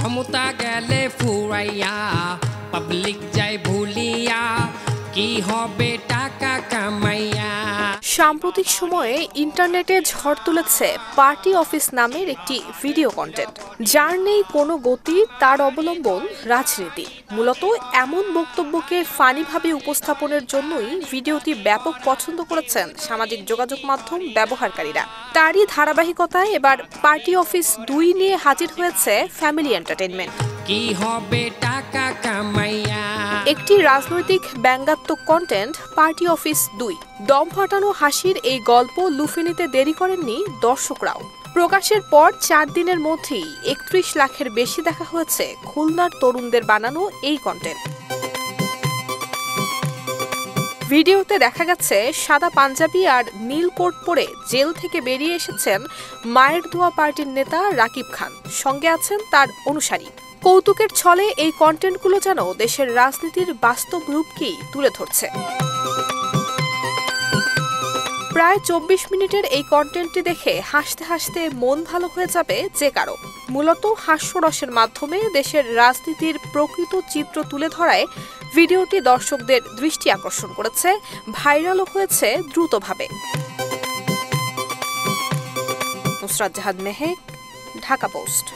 ক্ষমতা গেলে ফুরাইয়া পাবলিক যায় ভুলিয়া কি হবে টাকা কামাইয়া। সাম্প্রতিক সময়ে ইন্টারনেটে ঝড় তুলেছে পার্টি অফিস নামের একটি ভিডিও কন্টেন্ট, যার নেই কোনো গতি, তার অবলম্বন রাজনীতি। মূলত এমন বক্তব্যকে ফানিভাবে উপস্থাপনের জন্যই ভিডিওটি ব্যাপক পছন্দ করেছেন সামাজিক যোগাযোগ মাধ্যম ব্যবহারকারীরা। তারই ধারাবাহিকতায় এবার পার্টি অফিস 2 নিয়ে হাজির হয়েছে ফ্যামিলি এন্টারটেইনমেন্ট। কি হবে টাকা কামাইয়া। একটি রাজনৈতিক ব্যঙ্গাত্মক কন্টেন্ট পার্টি অফিস 2। দম ফাটানো হাসির এই গল্প লুফে নিতে দেরি করেননি দর্শকরাও। প্রকাশের পর 4 দিনের মধ্যেই 31 লাখের বেশি দেখা হয়েছে খুলনার তরুণদের বানানো এই কন্টেন্ট। ভিডিওতে দেখা গেছে সাদা পাঞ্জাবি আর নীল কোট পরে জেল থেকে বেরিয়ে এসেছেন মায়ের দোয়া পার্টির নেতা রাকিব খান, সঙ্গে আছেন তার অনুসারী। কৌতুকের ছলে এই কন্টেন্টগুলো যেন দেশের রাজনীতির বাস্তব রূপকেই তুলে ধরছে। প্রায় 24 মিনিটের এই কন্টেন্টটি দেখে হাসতে হাসতে মন ভালো হয়ে যাবে যে কারো। মূলত হাস্যরসের মাধ্যমে দেশের রাজনীতির প্রকৃত চিত্র তুলে ধরায় ভিডিওটি দর্শকদের দৃষ্টি আকর্ষণ করেছে, ভাইরালও হয়েছে দ্রুতভাবে। নুসরাত জাহান মেহেক, ঢাকা পোস্ট।